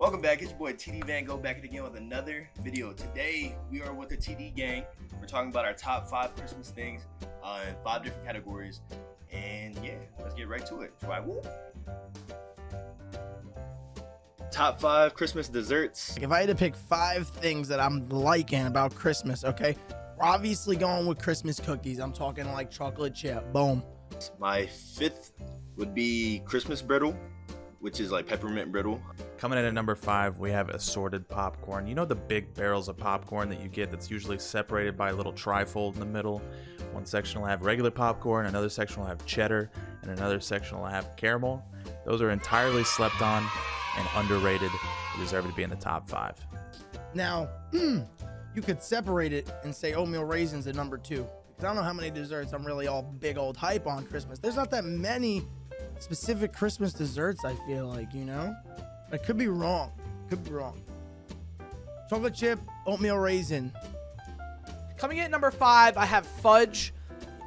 Welcome back, it's your boy TD Van Go back again with another video. Today we are with the TD gang. We're talking about our top 5 Christmas things in 5 different categories. And yeah, let's get right to it. Try woo. Top 5 Christmas desserts. If I had to pick 5 things that I'm liking about Christmas, okay, we're obviously going with Christmas cookies. I'm talking like chocolate chip. Boom. My 5th would be Christmas brittle, which is like peppermint brittle. Coming in at number 5, we have assorted popcorn. You know the big barrels of popcorn that you get that's usually separated by a little trifold in the middle? One section will have regular popcorn, another section will have cheddar, and another section will have caramel. Those are entirely slept on and underrated. They deserve to be in the top 5. Now, you could separate it and say oatmeal raisins at number 2. Because I don't know how many desserts I'm really all big old hype on Christmas. There's not that many specific Christmas desserts, I feel like, you know? I could be wrong. Chocolate chip, oatmeal raisin. Coming in at number 5, I have fudge.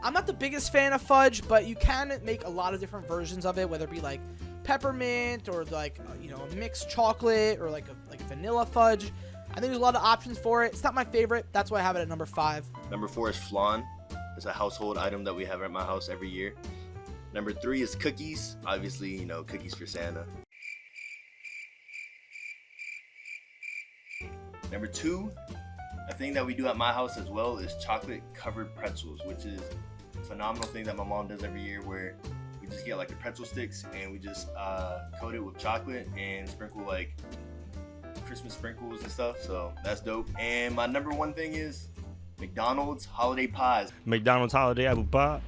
I'm not the biggest fan of fudge, but you can make a lot of different versions of it, whether it be like peppermint or like a mixed chocolate or like vanilla fudge. I think there's a lot of options for it. It's not my favorite. That's why I have it at number 5. Number 4 is flan. It's a household item that we have at my house every year. Number 3 is cookies. Obviously, cookies for Santa. Number 2, a thing that we do at my house as well is chocolate covered pretzels, which is a phenomenal thing that my mom does every year, where we just get like the pretzel sticks and we just coat it with chocolate and sprinkle like Christmas sprinkles and stuff. So that's dope. And my number 1 thing is McDonald's holiday pies. McDonald's holiday apple pie.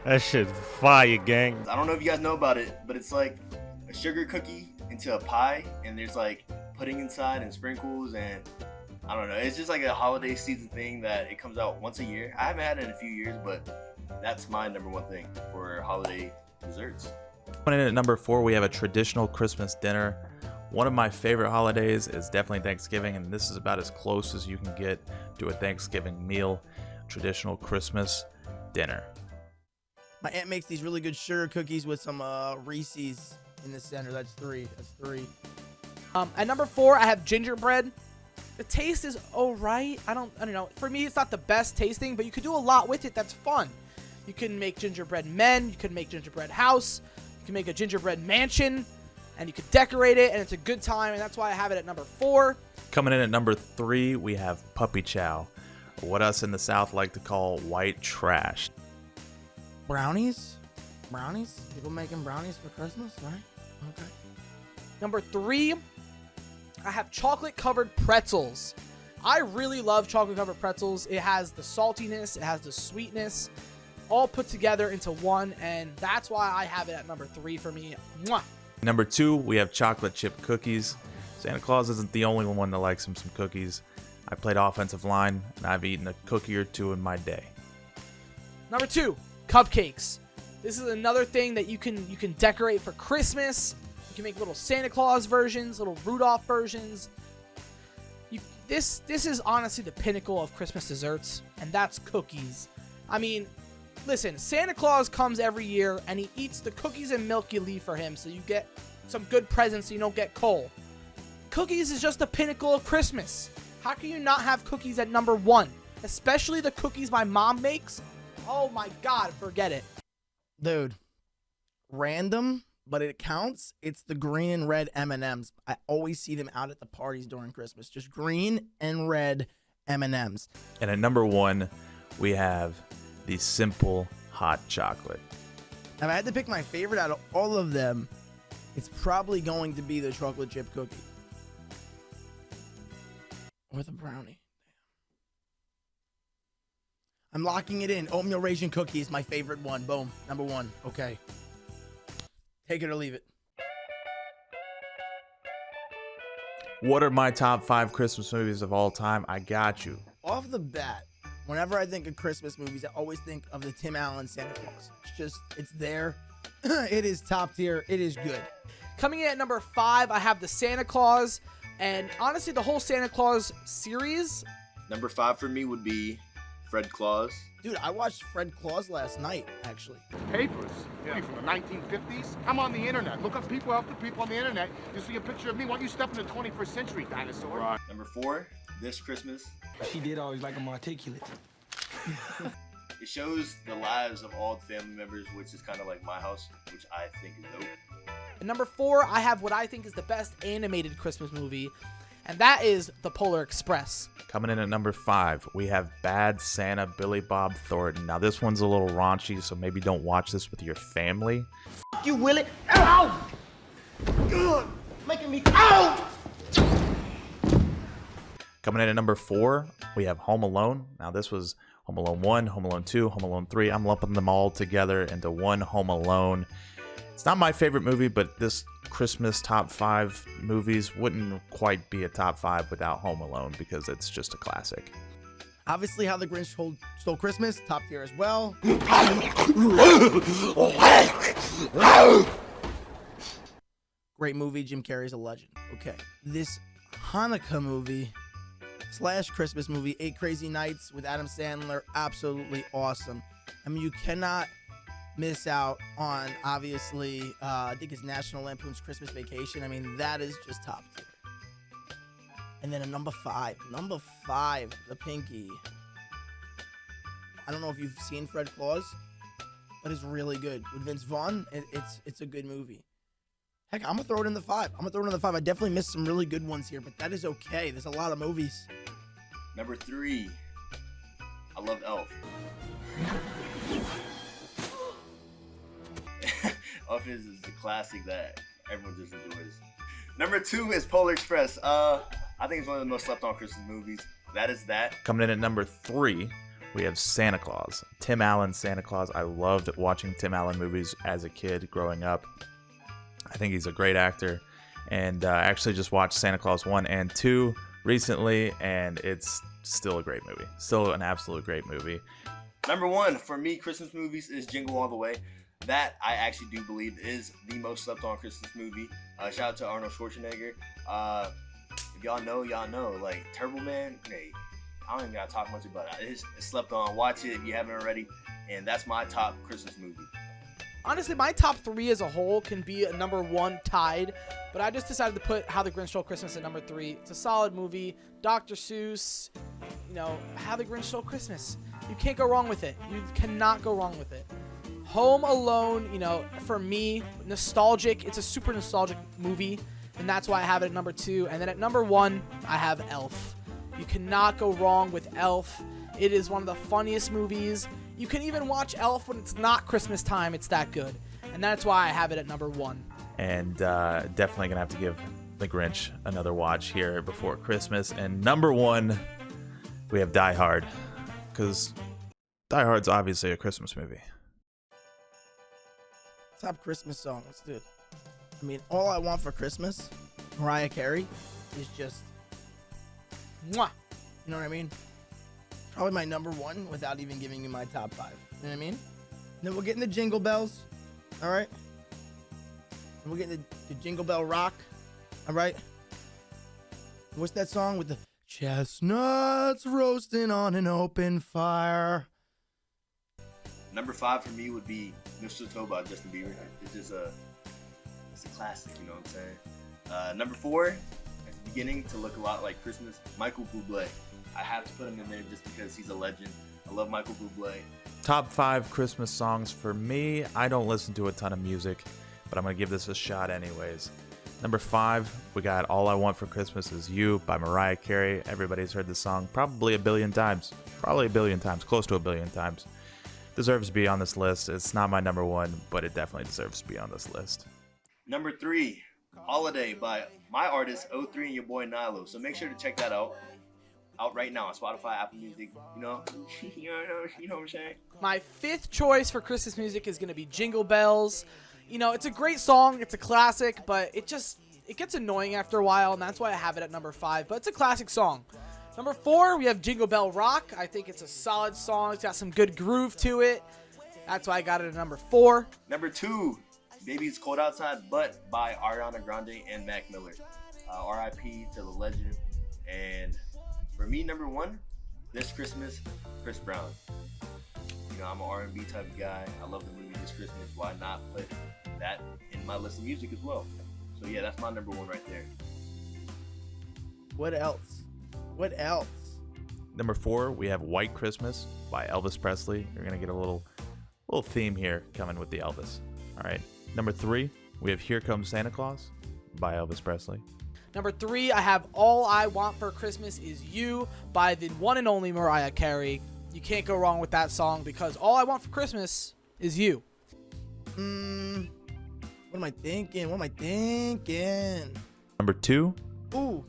That shit's fire, gang. I don't know if you guys know about it, but it's like a sugar cookie into a pie, and there's like pudding inside and sprinkles, and I don't know. It's just like a holiday season thing that it comes out once a year. I haven't had it in a few years, but that's my number 1 thing for holiday desserts. Coming in at number 4, we have a traditional Christmas dinner. One of my favorite holidays is definitely Thanksgiving, and this is about as close as you can get to a Thanksgiving meal. Traditional Christmas dinner. My aunt makes these really good sugar cookies with some Reese's in the center. That's 3. At number 4, I have gingerbread. The taste is alright. I don't know. For me, it's not the best tasting, but you could do a lot with it that's fun. You can make gingerbread men. You can make gingerbread house. You can make a gingerbread mansion, and you could decorate it, and it's a good time, and that's why I have it at number 4. Coming in at number 3, we have puppy chow, or what us in the South like to call white trash. Brownies? People making brownies for Christmas, right? Okay. Number 3, I have chocolate-covered pretzels. I really love chocolate-covered pretzels. It has the saltiness, it has the sweetness, all put together into one, and that's why I have it at number 3 for me. Mwah! Number 2, we have chocolate chip cookies. Santa Claus isn't the only one that likes him some cookies. I played offensive line, and I've eaten a cookie or 2 in my day. Number 2, cupcakes. This is another thing that you can decorate for Christmas. You can make little Santa Claus versions, little Rudolph versions. This is honestly the pinnacle of Christmas desserts, and that's cookies. I mean, listen, Santa Claus comes every year, and he eats the cookies and milk you leave for him, so you get some good presents so you don't get cold. Cookies is just the pinnacle of Christmas. How can you not have cookies at number 1? Especially the cookies my mom makes. Oh my God, forget it. Dude, random, but it counts. It's the green and red M&Ms. I always see them out at the parties during Christmas. Just green and red M&Ms. And at number 1, we have the simple hot chocolate. Now, if I had to pick my favorite out of all of them, it's probably going to be the chocolate chip cookie. Or the brownie. I'm locking it in. Oatmeal raisin cookie is my favorite one. Boom. Number 1. Okay. Take it or leave it. What are my top 5 Christmas movies of all time? I got you. Off the bat, whenever I think of Christmas movies, I always think of the Tim Allen Santa Claus. It's there. It is top tier. It is good. Coming in at number 5, I have the Santa Claus. And honestly, the whole Santa Claus series. Number 5 for me would be Fred Claus. Dude, I watched Fred Claus last night, actually. Papers? What are you, from the 1950s? I'm on the internet. Look up people after people on the internet. You see a picture of me. Why don't you step in the 21st century, dinosaur? Number 4, This Christmas. She did always like him articulate. It shows the lives of all the family members, which is kind of like My House, which I think is dope. At number 4, I have what I think is the best animated Christmas movie, and that is The Polar Express. Coming in at number 5, we have Bad Santa, Billy Bob Thornton. Now, this one's a little raunchy, so maybe don't watch this with your family. You Willie. Ow! Good. Making me ow! Coming in at number 4, we have Home Alone. Now, this was Home Alone 1, Home Alone 2, Home Alone 3. I'm lumping them all together into one Home Alone. It's not my favorite movie, but this Christmas top 5 movies wouldn't quite be a top 5 without Home Alone because it's just a classic. Obviously, How the Grinch Stole Christmas, top tier as well. Great movie. Jim Carrey's a legend. Okay. This Hanukkah movie / Christmas movie, 8 Crazy Nights with Adam Sandler, absolutely awesome. I mean, you cannot miss out on, obviously, I think it's National Lampoon's Christmas Vacation. I mean, that is just top tier. And then a number 5, The Pinky. I don't know if you've seen Fred Claus, but it's really good. With Vince Vaughn, it's a good movie. Heck, I'm gonna throw it in the 5. I definitely missed some really good ones here, but that is okay. There's a lot of movies. Number 3, I love Elf. Elf is a classic that everyone just enjoys. Number 2 is Polar Express. I think it's one of the most slept on Christmas movies. That is that. Coming in at number 3, we have Santa Claus. Tim Allen's Santa Claus. I loved watching Tim Allen movies as a kid growing up. I think he's a great actor. And I actually just watched Santa Claus 1 and 2 recently, and it's still a great movie. Still an absolute great movie. Number 1 for me, Christmas movies, is Jingle All the Way. That I actually do believe is the most slept on Christmas movie. Shout out to Arnold Schwarzenegger. If y'all know, y'all know. Like Turbo Man, hey, I don't even gotta talk much about it. It's slept on. Watch it if you haven't already. And that's my top Christmas movie. Honestly, my top 3 as a whole can be a number 1 tied, but I just decided to put How the Grinch Stole Christmas at number 3. It's a solid movie. Dr. Seuss, How the Grinch Stole Christmas. You can't go wrong with it. You cannot go wrong with it. Home Alone, for me, nostalgic. It's a super nostalgic movie, and that's why I have it at number 2. And then at number 1, I have Elf. You cannot go wrong with Elf. It is one of the funniest movies. You can even watch Elf when it's not Christmas time. It's that good. And that's why I have it at number 1. And definitely going to have to give The Grinch another watch here before Christmas. And number 1, we have Die Hard. Because Die Hard's obviously a Christmas movie. Top Christmas song. Let's do it. I mean, All I Want for Christmas, Mariah Carey, is just, Mwah. you know what I mean? Probably my number 1 without even giving you my top 5. You know what I mean? Then we'll get into Jingle Bells. All right? And we'll get into the Jingle Bell Rock. All right? What's that song with the chestnuts roasting on an open fire? Number 5 for me would be Mistletoe by Justin Bieber. It's just it's a classic, you know what I'm saying? Number 4, at the beginning to look a lot like Christmas, Michael Bublé. I have to put him in there just because he's a legend. I love Michael Bublé. Top 5 Christmas songs for me. I don't listen to a ton of music, but I'm going to give this a shot anyways. Number 5, we got All I Want for Christmas Is You by Mariah Carey. Everybody's heard this song probably a billion times. Close to a billion times. Deserves to be on this list. It's not my number 1, but it definitely deserves to be on this list. Number 3, Holiday by my artist O3 and your boy Nilo. So make sure to check that out. Out right now on Spotify, Apple Music, you know what I'm saying? My 5th choice for Christmas music is going to be Jingle Bells. It's a great song. It's a classic, but it gets annoying after a while, and that's why I have it at number 5. But it's a classic song. Number 4, we have Jingle Bell Rock. I think it's a solid song. It's got some good groove to it. That's why I got it at number 4. Number 2, Baby It's Cold Outside, but by Ariana Grande and Mac Miller. R.I.P. to the legend. And for me, number 1, This Christmas, Chris Brown. You know, I'm an R&B type of guy. I love the movie This Christmas. Why not put that in my list of music as well? So yeah, that's my number one right there. What else? What else? Number 4, we have White Christmas by Elvis Presley. You're going to get a little theme here coming with the Elvis. All right. Number 3, we have Here Comes Santa Claus by Elvis Presley. Number 3, I have All I Want for Christmas Is You by the one and only Mariah Carey. You can't go wrong with that song because all I want for Christmas is you. What am I thinking? Number 2, Ooh,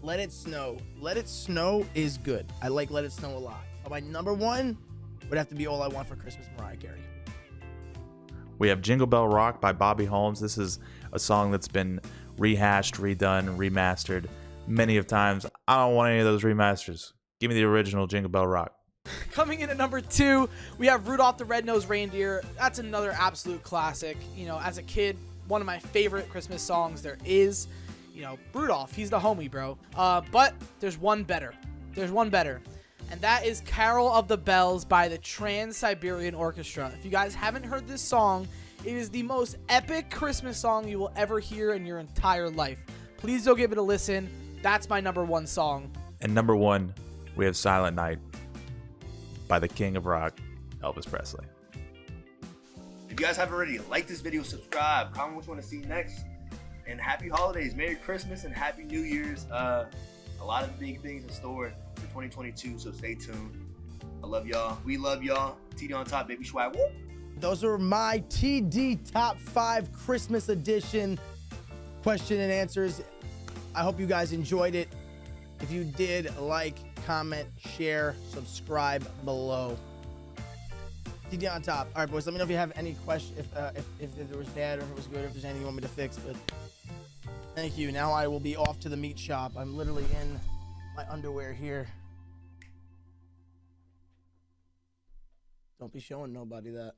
Let It Snow. Let It Snow is good. I like Let It Snow a lot. But my number 1 would have to be All I Want for Christmas, Mariah Carey. we have Jingle Bell Rock by Bobby Holmes. This is a song that's been rehashed, redone, remastered many of times. I don't want any of those remasters. Give me the original Jingle Bell Rock. Coming in at number 2, we have Rudolph the Red-Nosed Reindeer. That's another absolute classic. You know, as a kid, one of my favorite Christmas songs there is. You know, Rudolph, he's the homie, bro. But there's one better. And that is Carol of the Bells by the Trans-Siberian Orchestra. If you guys haven't heard this song, it is the most epic Christmas song you will ever hear in your entire life. Please go give it a listen. That's my number 1 song. And number 1, we have Silent Night by the King of Rock, Elvis Presley. If you guys haven't already, like this video, subscribe, comment what you want to see next, and happy holidays, Merry Christmas, and Happy New Year's. A lot of big things in store for 2022, so stay tuned. I love y'all. We love y'all. TD on top, baby swag. Woo! Those are my TD Top 5 Christmas edition question and answers. I hope you guys enjoyed it. If you did, like, comment, share, subscribe below. TD on top. All right, boys, let me know if you have any questions, if it was bad or if it was good, or if there's anything you want me to fix. But thank you. Now I will be off to the meat shop. I'm literally in my underwear here. Don't be showing nobody that.